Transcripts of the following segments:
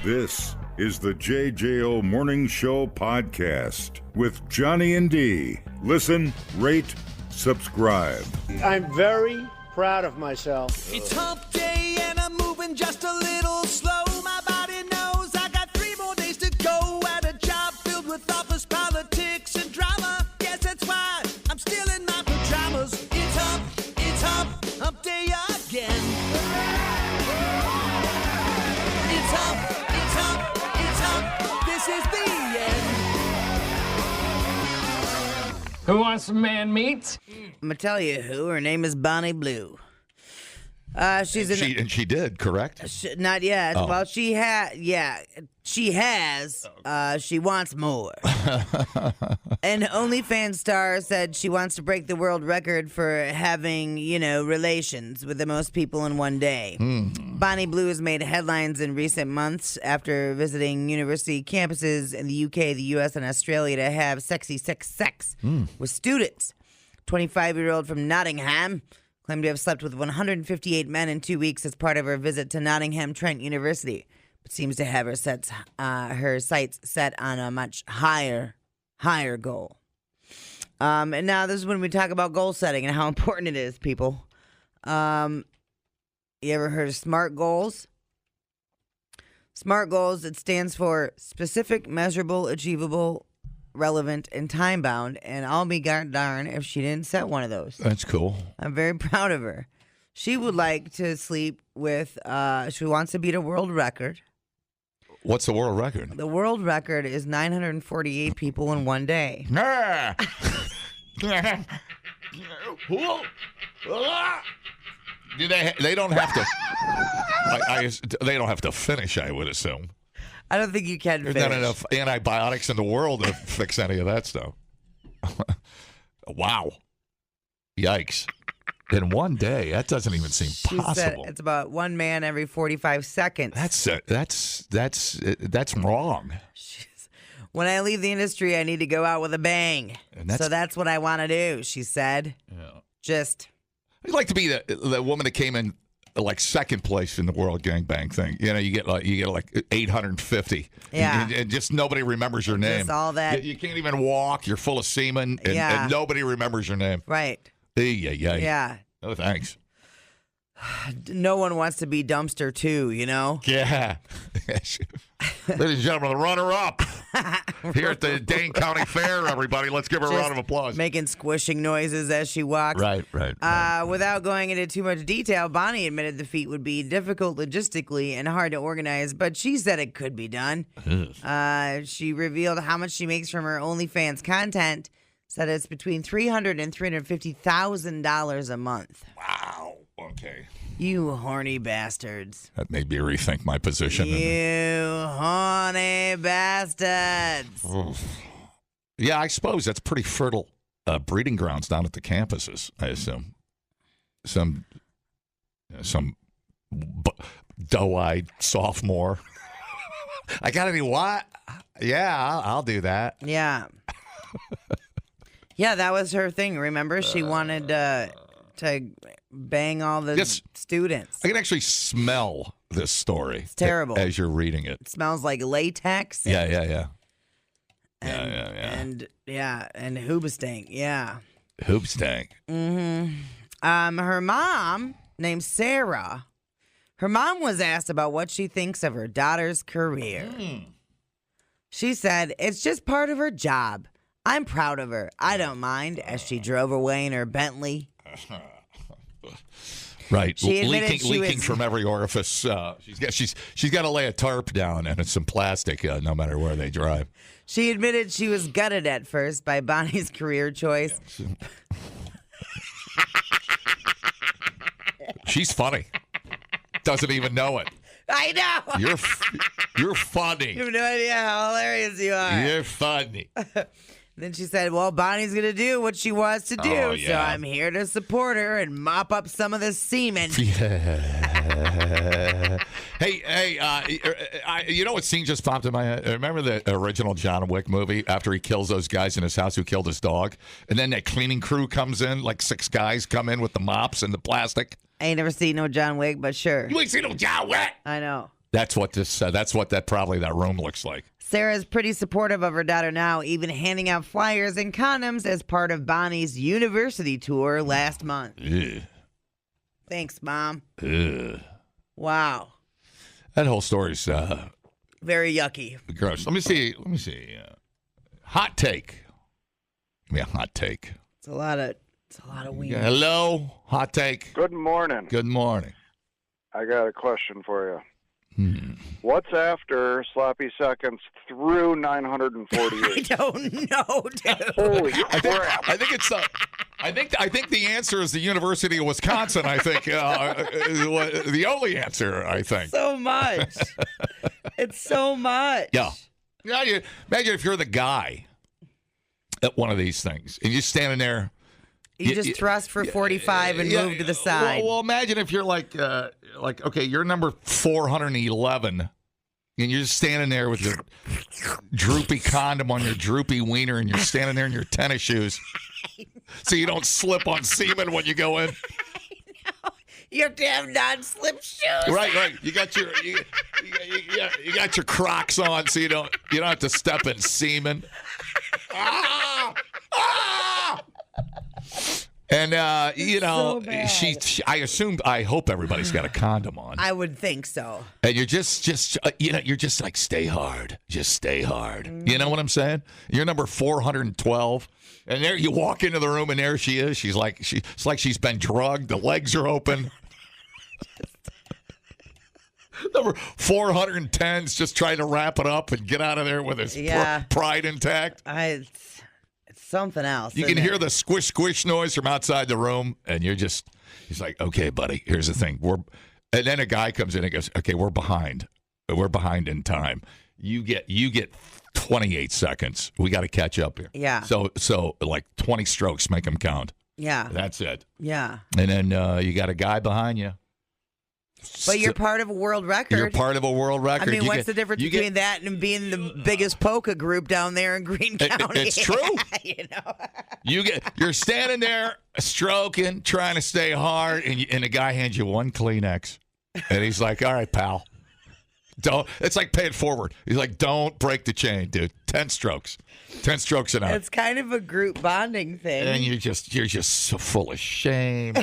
This is the JJO Morning Show podcast with Johnny and D. Listen, rate, subscribe. I'm very proud of myself. It's hump day and I'm moving just a little slow. My body knows I got 3 more days to go at a job filled with office politics and drama. Yes, that's why I'm still in my pajamas. It's hump day again. It's hump, this is the end. Who wants some man meat? I'm gonna tell you who. Her name is Bonnie Blue. She's And she did, correct? not yet. Oh. Well, she has. She wants more. An OnlyFans star said she wants to break the world record for having, relations with the most people in one day. Bonnie Blue has made headlines in recent months after visiting university campuses in the UK, the US, and Australia to have sexy sex with students. 25-year-old from Nottingham claimed to have slept with 158 men in 2 weeks as part of her visit to Nottingham Trent University, but seems to have her sights set on a much higher goal. And now this is when we talk about goal setting and how important it is, people. You ever heard of SMART goals? SMART goals, it stands for specific, measurable, achievable, relevant, and time-bound, and I'll be darn if she didn't set one of those. That's cool. I'm very proud of her. She would like to sleep with, she wants to beat a world record. What's the world record? The world record is 948 people in one day. Do they don't have to. They don't have to finish, I would assume. I don't think you can There's finish. not enough antibiotics in the world to fix any of that stuff. Wow. Yikes. In one day, that doesn't even seem She possible. said it's about one man every 45 seconds. That's wrong. When I leave the industry, I need to go out with a bang. So that's what I want to do, she said. Yeah. I'd like to be the woman that came in like second place in the world gangbang thing. You get like 850. Yeah. And just nobody remembers your name. Just all that. You can't even walk. You're full of semen, and nobody remembers your name. Right. Yeah. Oh, thanks. No one wants to be dumpster two, Yeah. Ladies and gentlemen, the runner-up here at the Dane County Fair, everybody. Let's give her a round of applause. Making squishing noises as she walks. Right. Without going into too much detail, Bonnie admitted the feat would be difficult logistically and hard to organize, but she said it could be done. She revealed how much she makes from her OnlyFans content, said it's between $300,000 and $350,000 a month. Wow. Okay. You horny bastards. That made me rethink my position. You horny bastards. Yeah, I suppose that's pretty fertile breeding grounds down at the campuses, I assume. Some doe-eyed sophomore. I got any what? Yeah, I'll do that. Yeah. Yeah, that was her thing, remember? She wanted to bang all the students. I can actually smell this story. It's terrible. As you're reading it. It smells like latex. Yeah. And hoobastank. Yeah. Hoopstank. Mm-hmm. Her mom, named Sarah, her mom was asked about what she thinks of her daughter's career. She said, "It's just part of her job. I'm proud of her. I don't mind," as she drove away in her Bentley. Right, leaking was from every orifice. She's got to lay a tarp down and it's some plastic, no matter where they drive. She admitted she was gutted at first by Bonnie's career choice. She's funny. Doesn't even know it. I know. You're funny. You have no idea how hilarious you are. You're funny. Then she said, well, Bonnie's going to do what she wants to do, so I'm here to support her and mop up some of the semen. Yeah. Hey, you know what scene just popped in my head? Remember the original John Wick movie after he kills those guys in his house who killed his dog? And then that cleaning crew comes in, like 6 guys come in with the mops and the plastic. I ain't never seen no John Wick, but sure. You ain't seen no John Wick? I know. That's what that room looks like. Sarah's pretty supportive of her daughter now, even handing out flyers and condoms as part of Bonnie's university tour last month. Ugh. Thanks, Mom. Ugh. Wow. That whole story's very yucky. gross. Let me see. Hot take. Give me a hot take. It's a lot of weed. Hello, hot take. Good morning. Good morning. I got a question for you. What's after sloppy seconds through 948? I don't know, dude. Holy crap! I think the answer is the University of Wisconsin. I think the only answer. I think So much. It's so much. Yeah. Imagine if you're the guy at one of these things and you're standing there. You just thrust for 45 and move to the side. Well, imagine if you're like, okay, you're number 411, and you're just standing there with your droopy condom on your droopy wiener, and you're standing there in your tennis shoes, so you don't slip on semen when you go in. You have to have non-slip shoes. Right. You got your Crocs on, so you don't have to step in semen. And I hope everybody's got a condom on. I would think so. And you're just like, stay hard, just stay hard. You know what I'm saying? You're number 412, and there you walk into the room, and there she is. It's like she's been drugged. The legs are open. Number 410's just trying to wrap it up and get out of there with his pride intact. It's something else. You can hear the squish, squish noise from outside the room, and he's like, okay, buddy, here's the thing. And then a guy comes in and goes, okay, we're behind. We're behind in time. You get 28 seconds. We got to catch up here. Yeah. So like 20 strokes, make them count. Yeah. That's it. Yeah. And then you got a guy behind you. But you're part of a world record. You're part of a world record. I mean, what's the difference between that and being the biggest polka group down there in Greene County? It's true. You're standing there stroking, trying to stay hard, and the guy hands you one Kleenex, and he's like, "All right, pal, don't." It's like pay it forward. He's like, "Don't break the chain, dude. 10 strokes an hour." It's kind of a group bonding thing, and you're just so full of shame.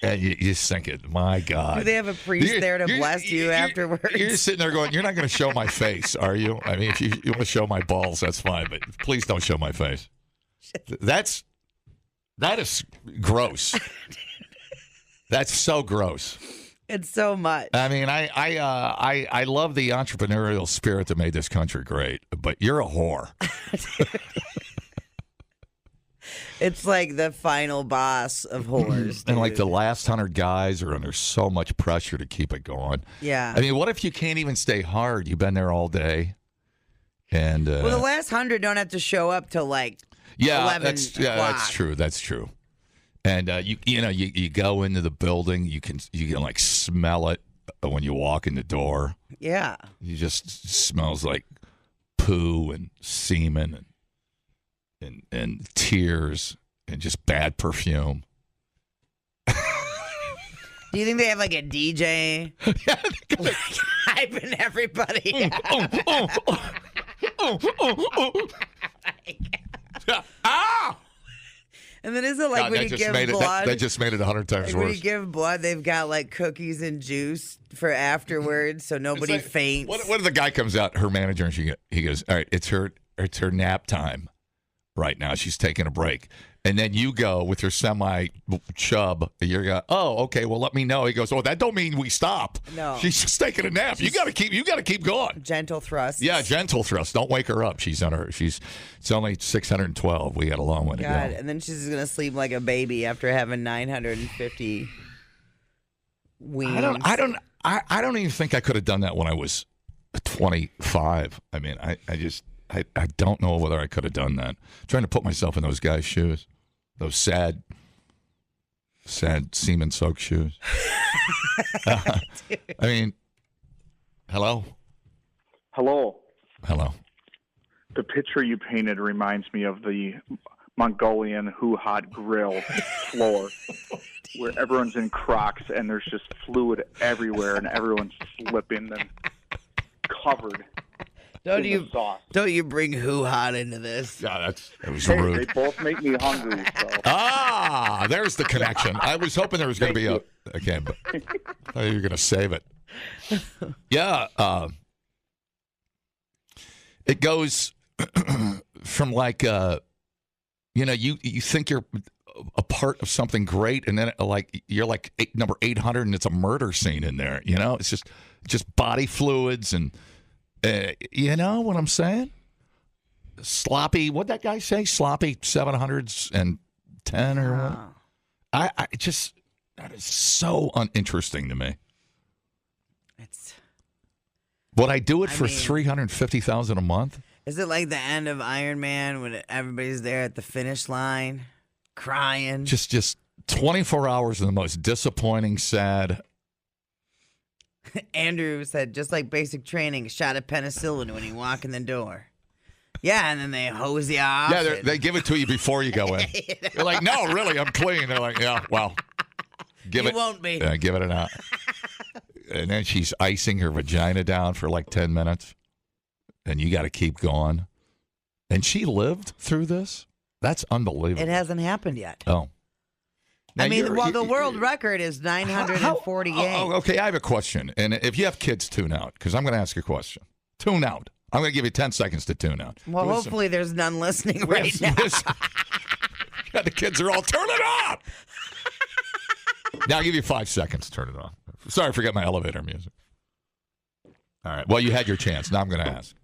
And you just think, my God. Do they have a priest there to bless you afterwards? You're just sitting there going, you're not going to show my face, are you? I mean, if you want to show my balls, that's fine, but please don't show my face. That is gross. That's so gross. It's so much. I mean, I love the entrepreneurial spirit that made this country great, but you're a whore. It's like the final boss of whores. And like the last 100 guys are under so much pressure to keep it going. Yeah. I mean, what if you can't even stay hard? You've been there all day. And well, the last 100 don't have to show up till like 11 that's true. That's true. And you go into the building, you can like smell it when you walk in the door. Yeah. You just smells like poo and semen and tears and just bad perfume. Do you think they have like a DJ hyping everybody? And then is it like when you give blood? That just made it 100 times worse. When you give blood, they've got like cookies and juice for afterwards, so nobody faints. What if the guy comes out, her manager, and he goes, "All right, it's her nap time right now. She's taking a break." And then you go with your semi-chub. You're going, "Oh, okay. Well, let me know." He goes, "Oh, that don't mean we stop. No, she's just taking a nap. You got to keep going." Gentle thrust. Yeah, gentle thrust. Don't wake her up. It's only 612. We got a long one to go. And then she's gonna sleep like a baby after having 950 weans. I don't even think I could have done that when I was 25. I mean, I don't know whether I could have done that. I'm trying to put myself in those guys' shoes, those sad semen-soaked shoes. I mean, hello? Hello. The picture you painted reminds me of the Mongolian Hoo Hot Grill floor. where everyone's in Crocs and there's just fluid everywhere and everyone's slipping and covered. Don't in the sauce. you bring hot into this? Yeah, that was rude. They both make me hungry. So. Ah, there's the connection. I was hoping there was going to be a. Okay, but I thought you were going to save it. Yeah, it goes from like you think you're a part of something great, and then you're like number 800, and it's a murder scene in there. It's just body fluids and. You know what I'm saying? Sloppy. What'd that guy say? Sloppy 710 or what? I just that is so uninteresting to me. Would I do it for $350,000 a month? Is it like the end of Iron Man when everybody's there at the finish line, crying? Just 24 hours of the most disappointing, sad. Andrew said, just like basic training, a shot of penicillin when you walk in the door. Yeah, and then they hose you off. Yeah, they give it to you before you go in. You're like, no, really, I'm clean. They're like, yeah, well, give it. You won't be. Give it out. And then she's icing her vagina down for like 10 minutes. And you got to keep going. And she lived through this? That's unbelievable. It hasn't happened yet. Oh. Now the world record is 948. Okay, I have a question. And if you have kids, tune out, because I'm going to ask you a question. Tune out. I'm going to give you 10 seconds to tune out. Well, hopefully there's none listening right now. Yeah, the kids are all, turn it off! Now I'll give you 5 seconds to turn it off. Sorry, I forgot my elevator music. All right, well, you had your chance. Now I'm going to ask.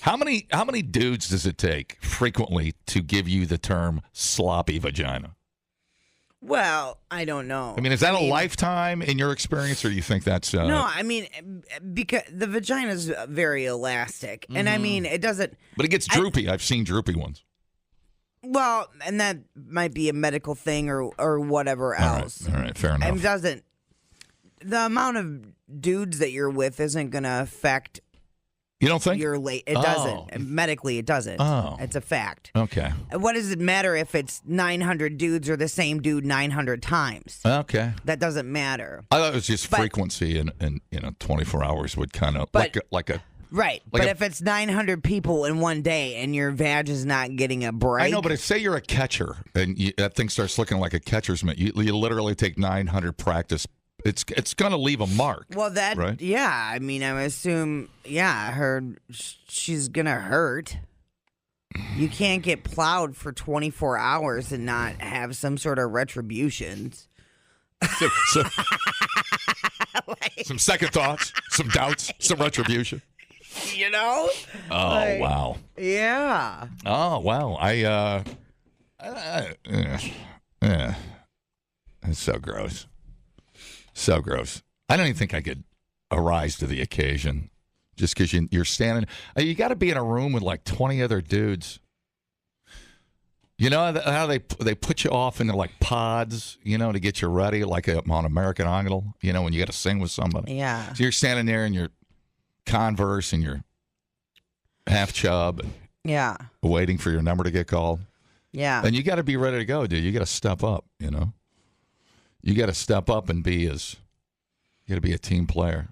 How many dudes does it take frequently to give you the term sloppy vagina? Well, I don't know. Is that a lifetime in your experience, or do you think that's... No, because the vagina is very elastic. Mm-hmm. And, it doesn't... But it gets droopy. I've seen droopy ones. Well, and that might be a medical thing or whatever else. All right, fair enough. And the amount of dudes that you're with isn't going to affect... You don't think? It doesn't. Medically, it doesn't. Oh. It's a fact. Okay. What does it matter if it's 900 dudes or the same dude 900 times? Okay. That doesn't matter. I thought it was just frequency and 24 hours would kind of like a right. But if it's 900 people in one day and your vag is not getting a break. I know, but say you're a catcher and that thing starts looking like a catcher's mitt. You literally take 900 practice. It's going to leave a mark. Well, right? Yeah. I assume, she's going to hurt. You can't get plowed for 24 hours and not have some sort of retributions. Some second thoughts, some doubts, some retribution. Oh, wow. Yeah. Oh, wow. It's so gross. So gross. I don't even think I could arise to the occasion just because you're standing. You got to be in a room with like 20 other dudes. You know how they put you off into like pods, to get you ready, like on American Idol, when you got to sing with somebody. Yeah. So you're standing there in your Converse and your half chub. Yeah. Waiting for your number to get called. Yeah. And you got to be ready to go, dude. You got to step up, You got to step up and you got to be a team player.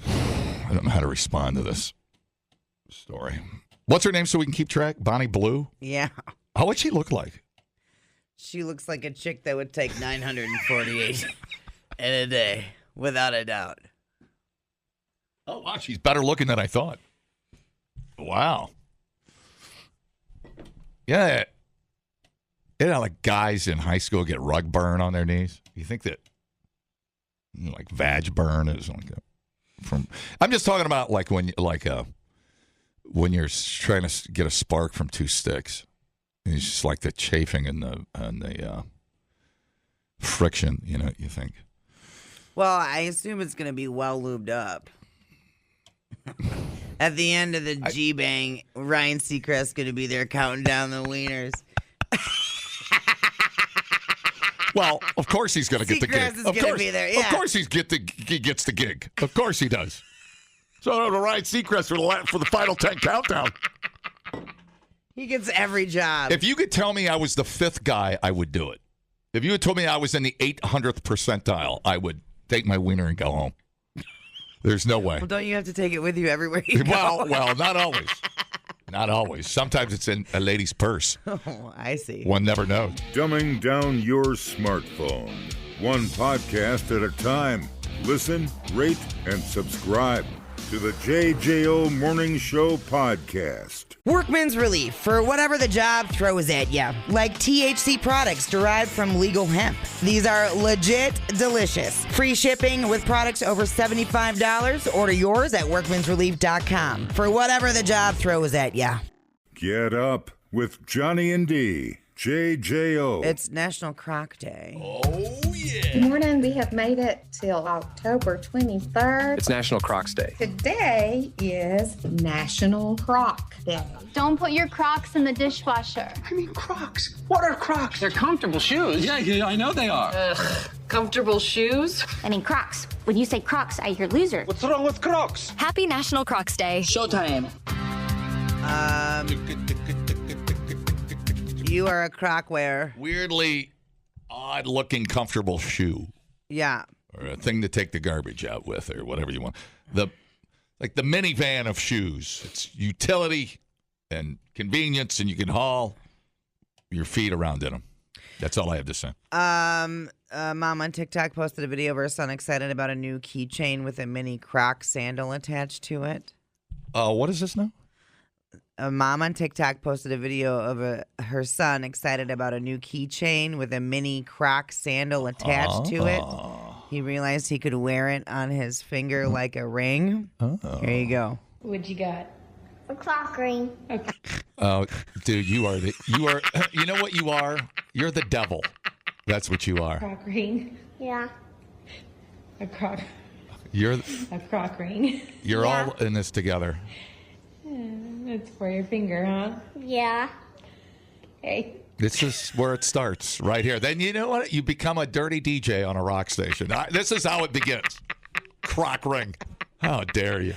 I don't know how to respond to this story. What's her name so we can keep track? Bonnie Blue? Yeah. How would she look like? She looks like a chick that would take 948 in a day, without a doubt. Oh, wow. She's better looking than I thought. Wow. Yeah. Like guys in high school get rug burn on their knees. You think that, like vag burn is like from? I'm just talking about like when you're trying to get a spark from two sticks. It's just like the chafing and the friction. You think. Well, I assume it's going to be well lubed up. At the end of the G-Bang, Ryan Seacrest's going to be there counting down the wieners. Well, of course he's going to get the gig. Is going to be there. Yeah. Of course he gets the gig. Of course he does. So to Ryan Seacrest for the final 10 countdown. He gets every job. If you could tell me I was the fifth guy, I would do it. If you had told me I was in the 800th percentile, I would take my wiener and go home. There's no way. Well, don't you have to take it with you everywhere you go? Well, not always. Not always. Sometimes it's in a lady's purse. Oh, I see. One never knows. Dumbing down your smartphone. One podcast at a time. Listen, rate, and subscribe to the JJO Morning Show podcast. Workman's Relief for whatever the job throws at you, like THC products derived from legal hemp. These are legit delicious. Free shipping with products over $75. Order yours at workmansrelief.com for whatever the job throws at you. Get up with Johnny and D. JJO. It's National Croc Day. Good morning. We have made it till October 23rd. It's National Crocs Day. Today is National Croc Day. Don't put your Crocs in the dishwasher. I mean, Crocs. What are Crocs? They're comfortable shoes. Yeah, I know they are. Comfortable shoes? I mean, Crocs. When you say Crocs, I hear loser. What's wrong with Crocs? Happy National Crocs Day. Showtime. You are a croc wearer. Weirdly odd-looking, comfortable shoe. Yeah. Or a thing to take the garbage out with, or whatever you want. The minivan of shoes. It's utility and convenience, and you can haul your feet around in them. That's all I have to say. Mom on TikTok posted a video of her son excited about a new keychain with a mini Croc sandal attached to it. What is this now? A mom on TikTok posted a video of her son excited about a new keychain with a mini Croc sandal attached to it. He realized he could wear it on his finger like a ring. Here you go. What you got? A Croc ring. Oh, dude, you are you know what you are? You're the devil. That's what you are. Croc ring. Yeah. A croc. You're A croc ring. You're all in this together. It's for your finger, huh? Yeah. Hey. This is where it starts, right here. Then you know what? You become a dirty DJ on a rock station. This is how it begins. Croc ring. How dare you?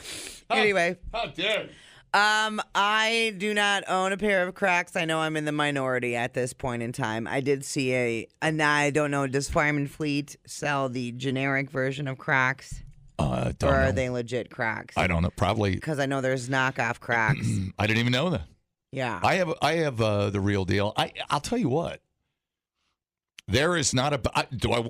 Anyway. How dare you? I do not own a pair of Crocs. I know I'm in the minority at this point in time. I did see and I don't know, does Fireman Fleet sell the generic version of Crocs? Or are they legit Crocs? I don't know. Probably. Because I know there's knockoff Crocs. I didn't even know that. Yeah. I have the real deal. I'll tell you what. There is not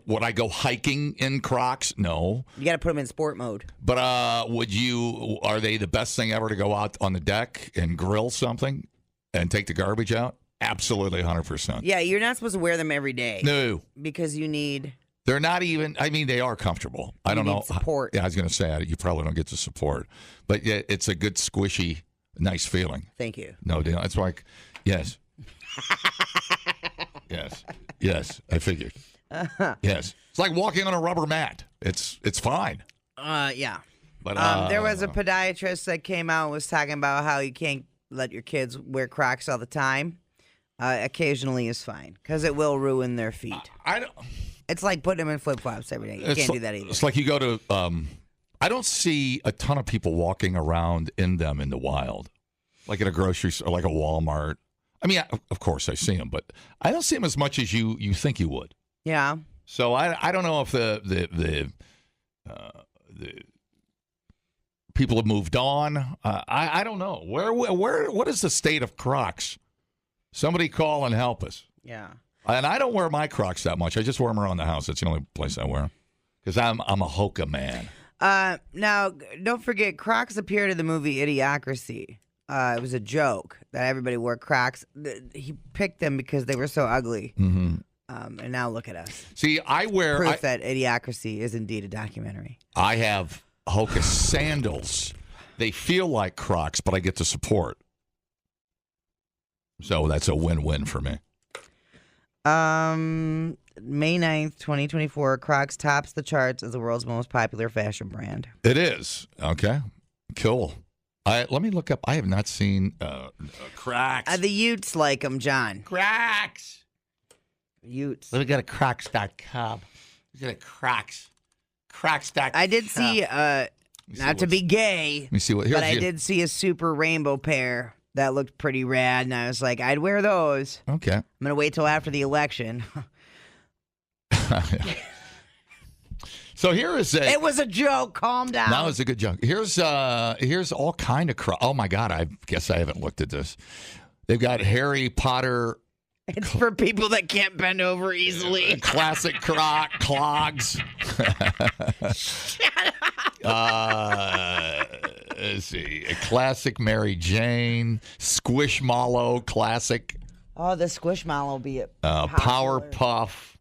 would I go hiking in Crocs? No. You got to put them in sport mode. But are they the best thing ever to go out on the deck and grill something and take the garbage out? Absolutely 100%. Yeah, you're not supposed to wear them every day. No. Because you need... They're not even, I mean, they are comfortable. I don't know. Support. Yeah, I was going to say, you probably don't get the support. But yeah, it's a good, squishy, nice feeling. Thank you. No deal. It's like, yes. Yes, I figured. Yes. It's like walking on a rubber mat. It's fine. Yeah. But there was a podiatrist that came out and was talking about how you can't let your kids wear Crocs all the time. Occasionally is fine because it will ruin their feet. I don't... It's like putting them in flip-flops every day. You can't do that either. It's like you go to, I don't see a ton of people walking around in them in the wild, like at a grocery store, like a Walmart. I mean, of course I see them, but I don't see them as much as you think you would. Yeah. So I don't know if the people have moved on. I don't know. What is the state of Crocs? Somebody call and help us. Yeah. And I don't wear my Crocs that much. I just wear them around the house. That's the only place I wear them. Because I'm a Hoka man. Now, don't forget, Crocs appeared in the movie Idiocracy. It was a joke that everybody wore Crocs. He picked them because they were so ugly. Mm-hmm. And now look at us. See, I wear... Proof that Idiocracy is indeed a documentary. I have Hoka sandals. They feel like Crocs, but I get the support. So that's a win-win for me. May 9th, 2024, Crocs tops the charts as the world's most popular fashion brand. It is. Okay. Cool. Let me look up. I have not seen Crocs. The Utes like them, John. Crocs. Utes. Let me go to Crocs.com. Let's get a Crocs. Crocs.com. I did see, not to be gay, let me see what. but I did see a super rainbow pair that looked pretty rad, and I was like, I'd wear those. Okay. I'm going to wait till after the election. So here is a. It was a joke. Calm down. That was a good joke. Here's all kind of Crocs. Oh my God! I guess I haven't looked at this. They've got Harry Potter. It's for people that can't bend over easily. Classic clogs. Shut up. Let's see. A classic Mary Jane. Squishmallow classic. Oh, the Squishmallow will be it. Powerpuff.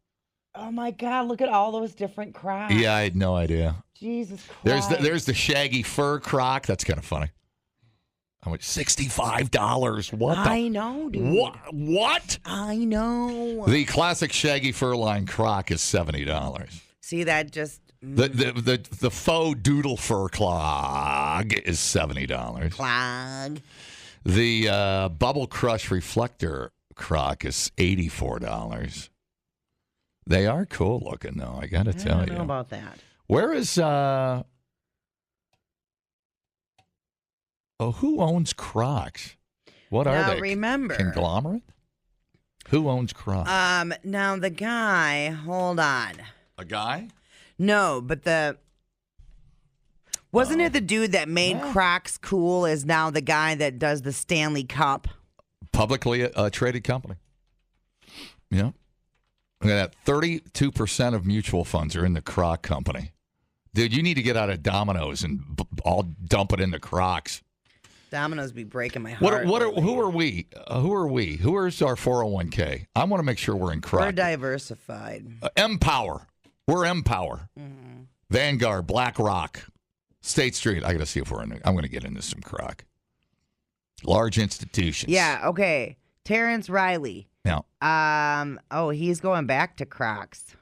Oh my God! Look at all those different Crocs. Yeah, I had no idea. Jesus Christ. There's the shaggy fur Croc. That's kind of funny. How much? $65. What? I know, dude. What? I know. The classic shaggy fur line Croc is $70. See that just. The faux doodle fur clog is $70. Clog. The Bubble Crush reflector Croc is $84. They are cool looking, though. I got to tell you. I don't know about that. Where is who owns Crocs? What are they? Remember. Conglomerate? Who owns Crocs? Now the guy, hold on. A guy? No, but wasn't it the dude that made Crocs cool is now the guy that does the Stanley Cup? Publicly traded company. Yeah. Look at that. 32% of mutual funds are in the Croc company. Dude, you need to get out of Domino's and all dump it into Crocs. Domino's be breaking my heart. Who are we? Who is our 401k? I want to make sure we're in Croc. We're diversified. Empower. We're Empower. Mm-hmm. Vanguard, BlackRock, State Street. I got to see if we're in. I'm going to get into some Croc. Large institutions. Yeah. Okay. Terrence Riley. Yeah. He's going back to Crocs.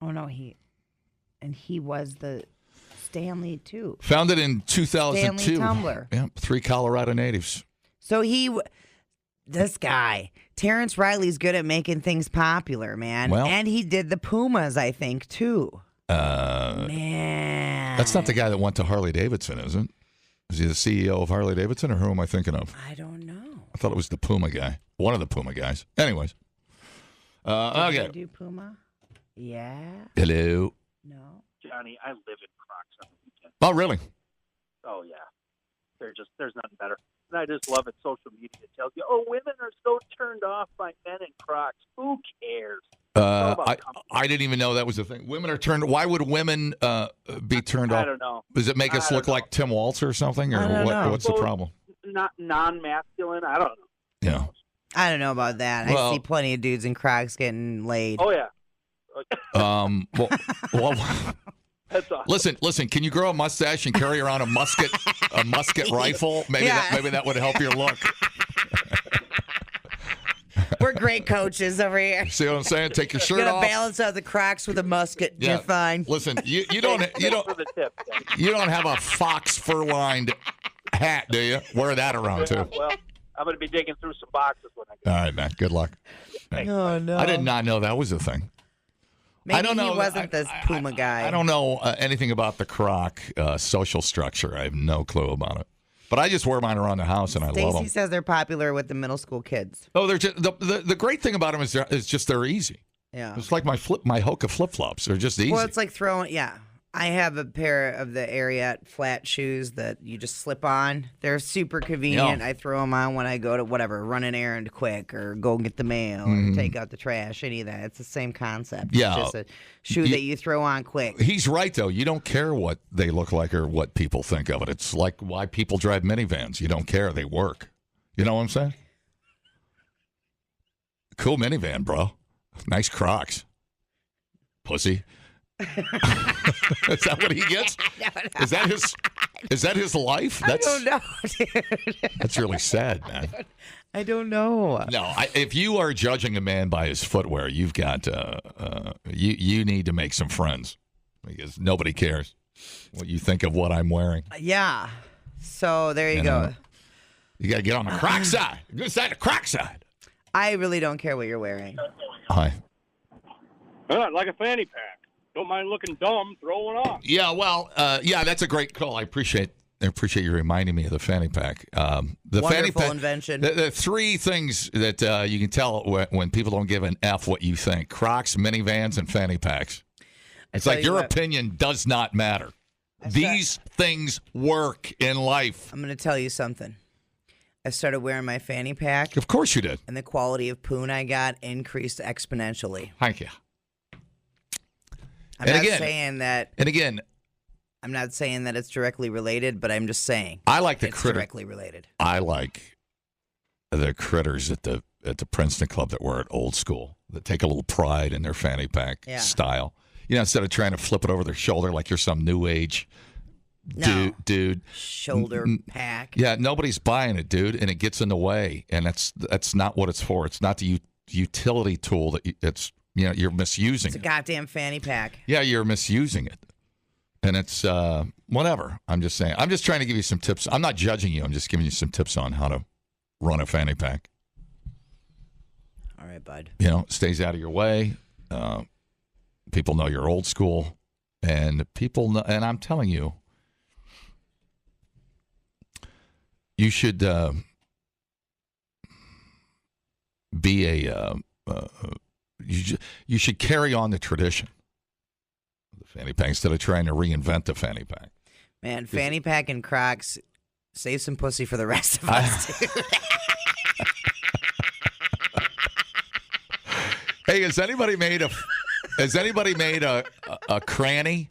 Oh no, he was the Stanley too. Founded in 2002. Stanley Tumbler. Yeah, 3 Colorado natives. So this guy, Terrence Riley's good at making things popular, man. Well, and he did the Pumas, I think, too. Man. That's not the guy that went to Harley Davidson, is it? Is he the CEO of Harley Davidson, or who am I thinking of? I don't know. I thought it was the Puma guy. One of the Puma guys. Anyways. Okay. Did you do Puma? Yeah. Hello. No. Johnny, I live in Crocs on the weekend. Oh, really? Oh, yeah. There's nothing better. And I just love it. Social media tells you, oh, women are so turned off by men in Crocs. Who cares? I didn't even know that was a thing. Women are turned. Why would women be turned off? I don't know. Does it make us look like Tim Waltz or something, or what's the problem? Not non-masculine. I don't know. Yeah. I don't know about that. I see plenty of dudes in Crocs getting laid. Oh yeah. Well, that's awesome. Listen. Can you grow a mustache and carry around a musket rifle? Maybe that would help your look. We're great coaches over here. See what I'm saying? Take your shirt You're off. gonna balance out the Crocs with a musket. Yeah. You're fine. Listen, you don't have a fox fur-lined hat, do you? Wear that around too. Well, I'm going to be digging through some boxes when I get. All right, man. Good luck. Hey, oh no! I did not know that was a thing. Maybe I don't know. He wasn't this Puma guy. I don't know anything about the Croc social structure. I have no clue about it. But I just wear mine around the house, and I love them. Stacy says they're popular with the middle school kids. Oh, they're just the great thing about them is just they're easy. Yeah, it's like my Hoka flip flops. They're just easy. Well, it's like throwing. Yeah, I have a pair of the Ariat flat shoes that you just slip on. They're super convenient. Yeah. I throw them on when I go to run an errand quick, or go get the mail, or take out the trash. Any of that. It's the same concept. Yeah, it's just a shoe that you throw on quick. He's right though. You don't care what they look like or what people think of it. It's like why people drive minivans. You don't care. They work. You know what I'm saying? Cool minivan, bro. Nice Crocs. Pussy. Is that what he gets? Is that his life? I don't know, dude. That's really sad, man. I don't know. No, if you are judging a man by his footwear, you've got you need to make some friends because nobody cares what you think of what I'm wearing. Yeah. So there you go. You got to get on the Croc side. Good side, the Croc side. I really don't care what you're wearing. Hi. Like a fanny pack. Don't mind looking dumb. Throw one on. Yeah, well, that's a great call. I appreciate appreciate you reminding me of the fanny pack. The Wonderful fanny pack invention. The three things that you can tell when people don't give an F what you think: Crocs, minivans, and fanny packs. It's like your opinion does not matter. These things work in life. I'm going to tell you something. I started wearing my fanny pack. Of course you did. And the quality of poon I got increased exponentially. Thank you. I'm not saying that it's directly related, but I'm just saying I like the it's critter. directly related. I like the critters at the Princeton Club that wear it old school, that take a little pride in their fanny pack style. You know, instead of trying to flip it over their shoulder like you're some new age dude. Shoulder pack. Yeah, nobody's buying it, dude, and it gets in the way, and that's not what it's for. It's not the utility tool that you're misusing. It's a goddamn fanny pack. Yeah, you're misusing it. And it's whatever. I'm just saying. I'm just trying to give you some tips. I'm not judging you. I'm just giving you some tips on how to run a fanny pack. All right, bud. You know, it stays out of your way. People know you're old school, and people know, and I'm telling you, you should be a. You should carry on the tradition of the fanny pack instead of trying to reinvent the fanny pack. Man, fanny pack and Crocs, save some pussy for the rest of us. Hey, has anybody made a cranny,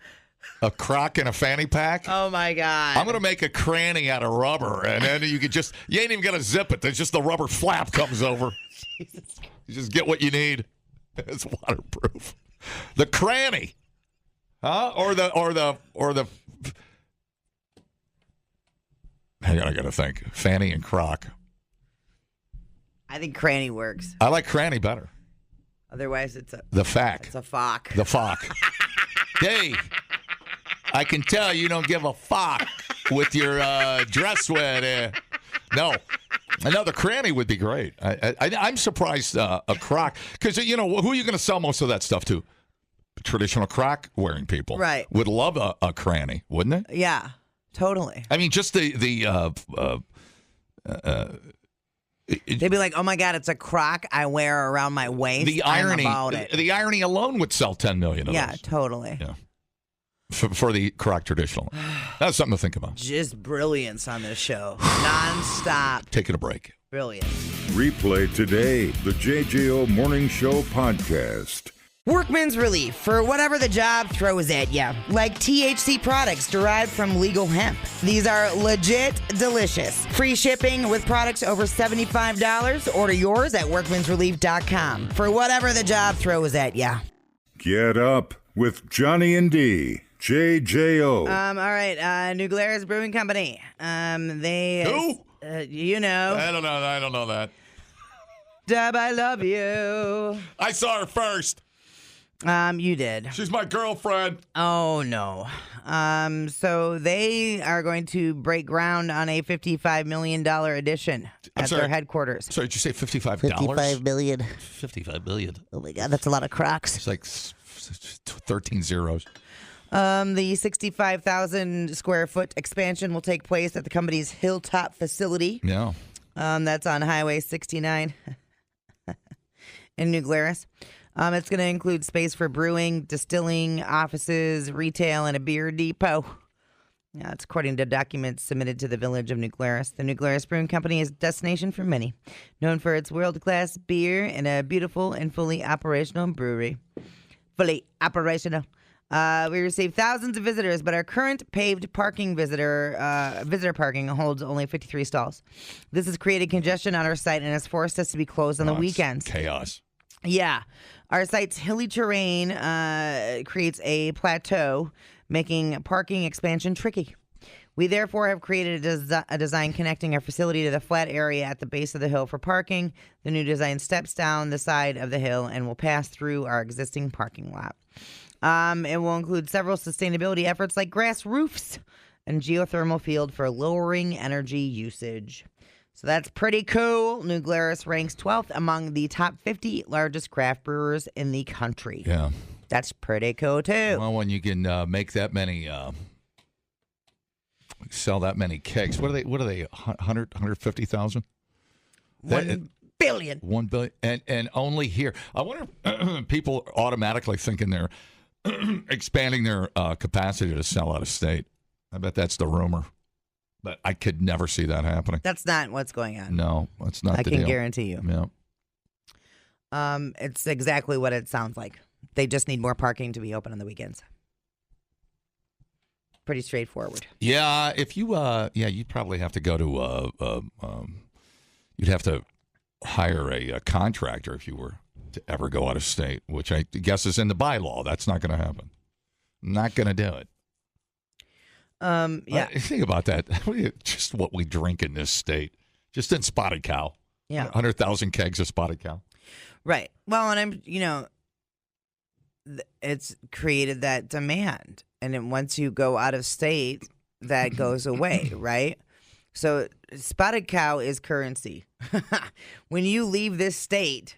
a crock, and a fanny pack? Oh my God! I'm gonna make a cranny out of rubber, and then you ain't even gonna zip it. There's just the rubber flap comes over. You just get what you need. It's waterproof. The cranny, huh? Or the. Hang on, I gotta think. Fanny and crock. I think cranny works. I like cranny better. Otherwise, it's a fack. It's a fock. The fock. Hey, I can tell you don't give a fuck with your dress wear. No. Another cranny would be great. I'm surprised a crock, because you know who are you going to sell most of that stuff to? Traditional crock wearing people, right? Would love a cranny, wouldn't it? Yeah, totally. I mean, just they'd be like, "Oh my God, it's a crock I wear around my waist." The irony, I'm about it. The irony alone would sell 10 million of those. Yeah, totally. Yeah. For the crock traditional. That's something to think about. Just brilliance on this show. Non-stop. Taking a break. Brilliant. Replay today the JJO Morning Show podcast. Workman's relief for whatever the job throws at you, like THC products derived from legal hemp. These are legit delicious. Free shipping with products over $75. Order yours at workmansrelief.com for whatever the job throws at you. Get up with Johnny and D. JJO. All right, New Glarus Brewing Company. They who? You know. I don't know that. Deb, I love you. I saw her first. You did. She's my girlfriend. Oh no. So they are going to break ground on a $55 million addition at their headquarters. Sorry, did you say $55? $55 million. $55 million. Oh my God, that's a lot of Crocs. It's like 13 zeros. The 65,000 square foot expansion will take place at the company's Hilltop facility. Yeah. That's on Highway 69 in New Glarus. It's going to include space for brewing, distilling, offices, retail, and a beer depot. That's according to documents submitted to the village of New Glarus. The New Glarus Brewing Company is a destination for many, known for its world-class beer and a beautiful and fully operational brewery. Fully operational. We receive thousands of visitors, but our current paved parking visitor parking holds only 53 stalls. This has created congestion on our site and has forced us to be closed on the weekends. Chaos. Yeah. Our site's hilly terrain creates a plateau, making parking expansion tricky. We therefore have created a design connecting our facility to the flat area at the base of the hill for parking. The new design steps down the side of the hill and will pass through our existing parking lot. It will include several sustainability efforts like grass roofs and geothermal field for lowering energy usage. So that's pretty cool. New Glarus ranks 12th among the top 50 largest craft brewers in the country. Yeah. That's pretty cool, too. Well, when you can make that many sell that many kegs. What are they? 150,000? 1 billion. 1 billion. And only here. I wonder if people automatically thinking they're expanding their capacity to sell out of state. I bet that's the rumor. But I could never see that happening. That's not what's going on. No, that's not the deal. I can guarantee you. Yeah. It's exactly what it sounds like. They just need more parking to be open on the weekends. Pretty straightforward. Yeah, if you, you'd probably have to go to, you'd have to hire a contractor if you were to ever go out of state, which I guess is in the bylaw. That's not going to happen. Not going to do it. Yeah. Think about that. Just what we drink in this state, just in Spotted Cow. Yeah. 100,000 kegs of Spotted Cow. Right. Well, and it's created that demand. And then once you go out of state, that goes away, right? So Spotted Cow is currency. When you leave this state,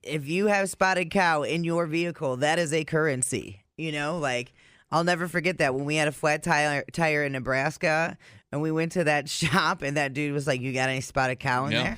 if you have Spotted Cow in your vehicle, that is a currency. I'll never forget that when we had a flat tire in Nebraska and we went to that shop and that dude was like, "You got any Spotted Cow in there?"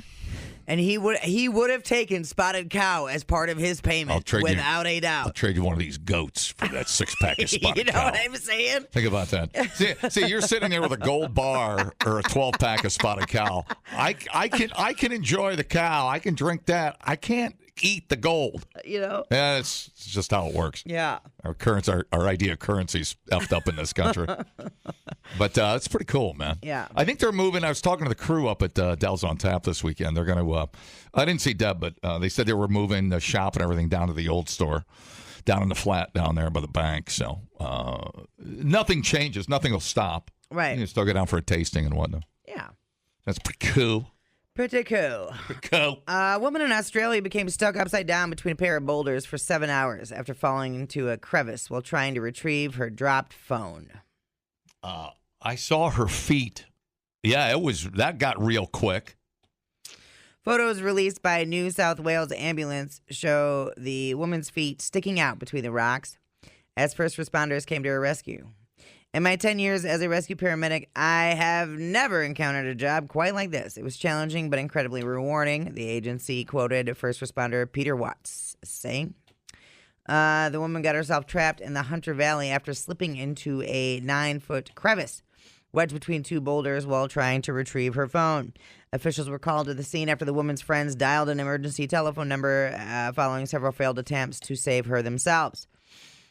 And he would have taken Spotted Cow as part of his payment without a doubt. I'll trade you one of these goats for that 6-pack of Spotted Cow. You know what I'm saying? Think about that. See, you're sitting there with a gold bar or a 12-pack of Spotted Cow. I can enjoy the cow. I can drink that. I can't eat the gold. Yeah, it's just how it works. Yeah. Our idea of currency's effed up in this country. But it's pretty cool, man. Yeah. I think they're moving. I was talking to the crew up at Dell's on Tap this weekend. They're going to, I didn't see Deb, but they said they were moving the shop and everything down to the old store, down in the flat down there by the bank. So nothing changes. Nothing will stop. Right. You can still go down for a tasting and whatnot. Yeah. That's pretty cool. Pretty cool. A woman in Australia became stuck upside down between a pair of boulders for 7 hours after falling into a crevice while trying to retrieve her dropped phone. I saw her feet. Yeah, that got real quick. Photos released by New South Wales ambulance show the woman's feet sticking out between the rocks as first responders came to her rescue. In my 10 years as a rescue paramedic, I have never encountered a job quite like this. It was challenging but incredibly rewarding, the agency quoted first responder Peter Watts saying. The woman got herself trapped in the Hunter Valley after slipping into a 9-foot crevice wedged between two boulders while trying to retrieve her phone. Officials were called to the scene after the woman's friends dialed an emergency telephone number following several failed attempts to save her themselves.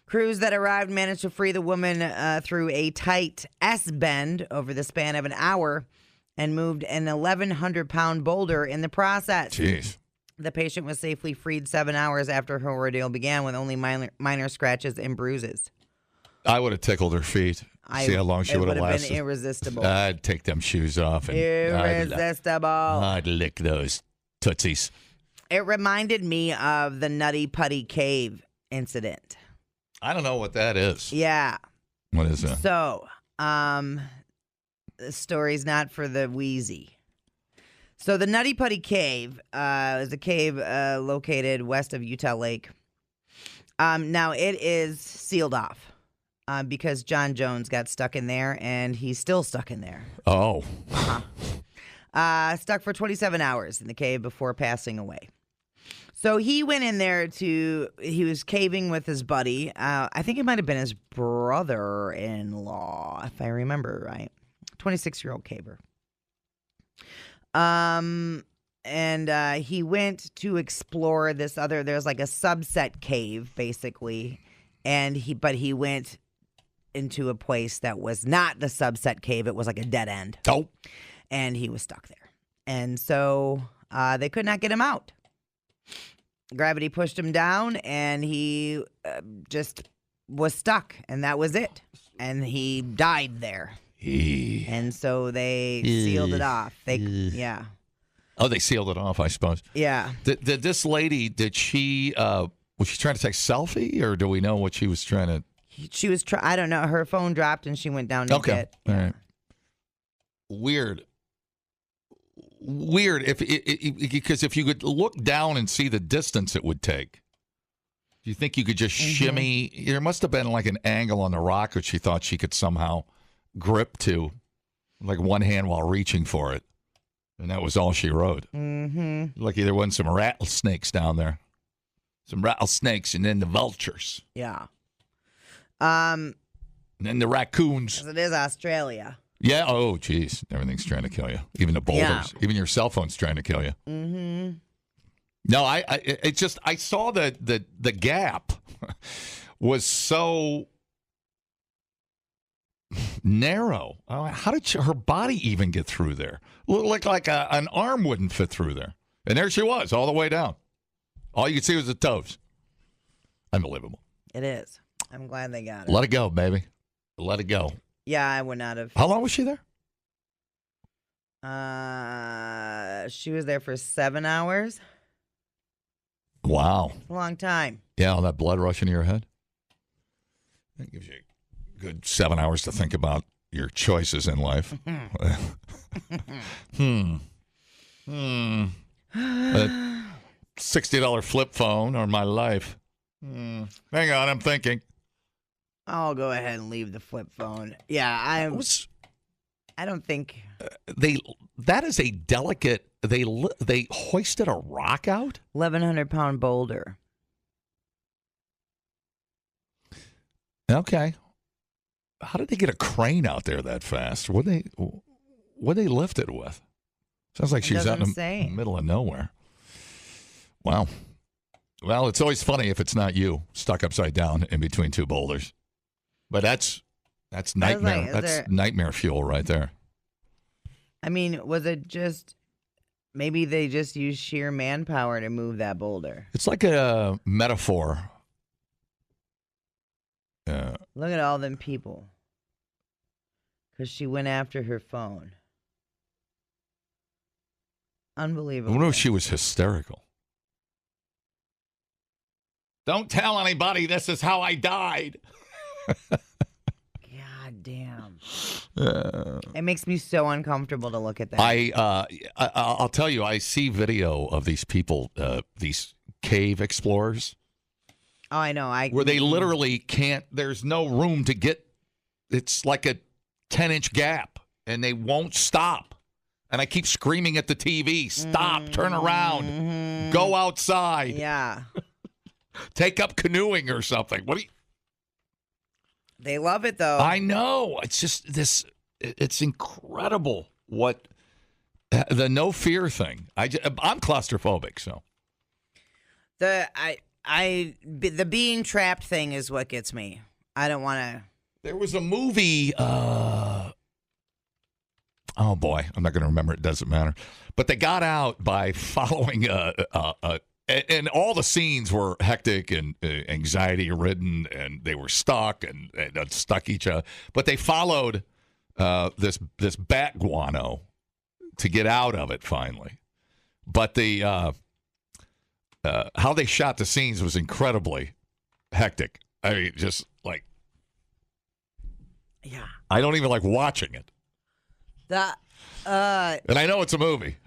Crews that arrived managed to free the woman through a tight S-bend over the span of an hour and moved an 1,100-pound boulder in the process. Jeez. The patient was safely freed 7 hours after her ordeal began with only minor scratches and bruises. I would have tickled her feet. See how long she would have lasted. It would have been irresistible. I'd take them shoes off. And irresistible. I'd lick those tootsies. It reminded me of the Nutty Putty Cave incident. I don't know what that is. Yeah. What is that? So, the story's not for the wheezy. So the Nutty Putty Cave is a cave located west of Utah Lake. Now, it is sealed off because John Jones got stuck in there, and he's still stuck in there. Oh. Stuck for 27 hours in the cave before passing away. So he went in there he was caving with his buddy. I think it might have been his brother-in-law, if I remember right. 26-year-old caver. And he went to explore there's like a subset cave, basically. But he went into a place that was not the subset cave. It was like a dead end. Oh. And he was stuck there. And so they could not get him out. Gravity pushed him down, and he just was stuck, and that was it. And he died there. And so they sealed it off. Yeah. Oh, they sealed it off, I suppose. Yeah. Did this lady, was she trying to take a selfie, or do we know what she was trying to? She was I don't know. Her phone dropped, and she went down to get. All right. Weird, because if you could look down and see the distance it would take, do you think you could just shimmy? There must have been like an angle on the rock which she thought she could somehow grip to like one hand while reaching for it. And that was all she wrote. Mm-hmm. Lucky there wasn't some rattlesnakes down there. Some rattlesnakes and then the vultures. Yeah. And then the raccoons. 'Cause it is Australia. Yeah. Oh, geez. Everything's trying to kill you. Even the boulders. Yeah. Even your cell phone's trying to kill you. Mm-hmm. No, I saw the gap was so narrow. How did her body even get through there? Looked like an arm wouldn't fit through there. And there she was, all the way down. All you could see was the toes. Unbelievable. It is. I'm glad they got it. Let it go, baby. Let it go. Yeah, I would not have. How long was she there? She was there for 7 hours. Wow. A long time. Yeah, all that blood rushing to your head. That gives you a good 7 hours to think about your choices in life. A $60 flip phone or my life. Hang on, I'm thinking. I'll go ahead and leave the flip phone. Yeah, I don't think that is a delicate. They hoisted a rock out. 1,100-pound boulder. Okay, how did they get a crane out there that fast? What they lift it with? Sounds like she's out in the middle of nowhere. Wow. Well, it's always funny if it's not you stuck upside down in between two boulders. But that's nightmare. That's nightmare fuel right there. I mean, was it just maybe they just used sheer manpower to move that boulder? It's like a metaphor. Look at all them people. Because she went after her phone. Unbelievable. I wonder if she was hysterical. Don't tell anybody this is how I died. God damn. It makes me so uncomfortable to look at that. I'll tell you, I see video of these people, these cave explorers. Oh, I know. Where they literally can't, there's no room to get, it's like a 10-inch gap, and they won't stop. And I keep screaming at the TV, stop, turn around, go outside. Yeah. Take up canoeing or something. What do you... They love it, though. I know. It's just this, it's incredible what, the no fear thing. I'm claustrophobic, so. The being trapped thing is what gets me. I don't want to. There was a movie, oh boy, I'm not going to remember. It doesn't matter. But they got out by following and all the scenes were hectic and anxiety-ridden, and they were stuck and stuck each other. But they followed this bat guano to get out of it finally. But the how they shot the scenes was incredibly hectic. I mean, just like, yeah, I don't even like watching it. And I know it's a movie.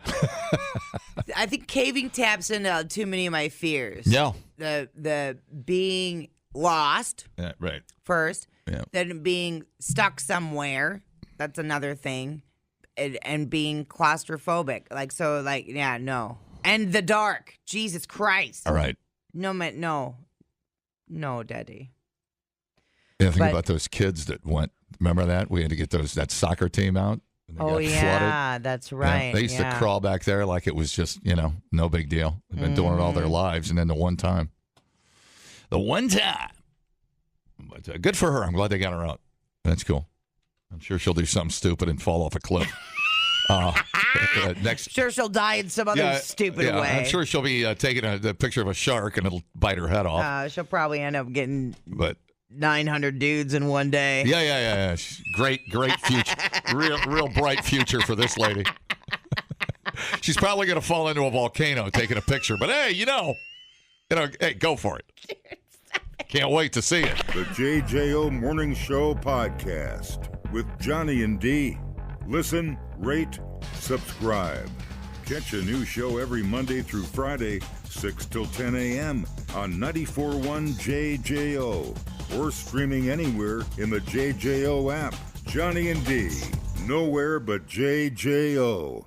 I think caving taps into too many of my fears. Yeah. The being lost. Yeah, right. First. Yeah. Then being stuck somewhere. That's another thing. And being claustrophobic. No. And the dark. Jesus Christ. All right. No, Daddy. Yeah, think about those kids that went. Remember that? We had to get that soccer team out. Oh, yeah, flooded. That's right. Yeah, they used to crawl back there like it was just, no big deal. They've been doing it all their lives. And then the one time. But good for her. I'm glad they got her out. That's cool. I'm sure she'll do something stupid and fall off a cliff. Sure, she'll die in some other stupid way. I'm sure she'll be taking a picture of a shark and it'll bite her head off. She'll probably end up getting 900 dudes in one day. Yeah. Great future. real bright future for this lady. She's probably going to fall into a volcano taking a picture. But hey, hey, go for it. Can't wait to see it. The JJO Morning Show podcast with Johnny and D. Listen, rate, subscribe. Catch a new show every Monday through Friday, 6 till 10 a.m. on 94.1 JJO or streaming anywhere in the JJO app. Johnny and D. Nowhere but JJO.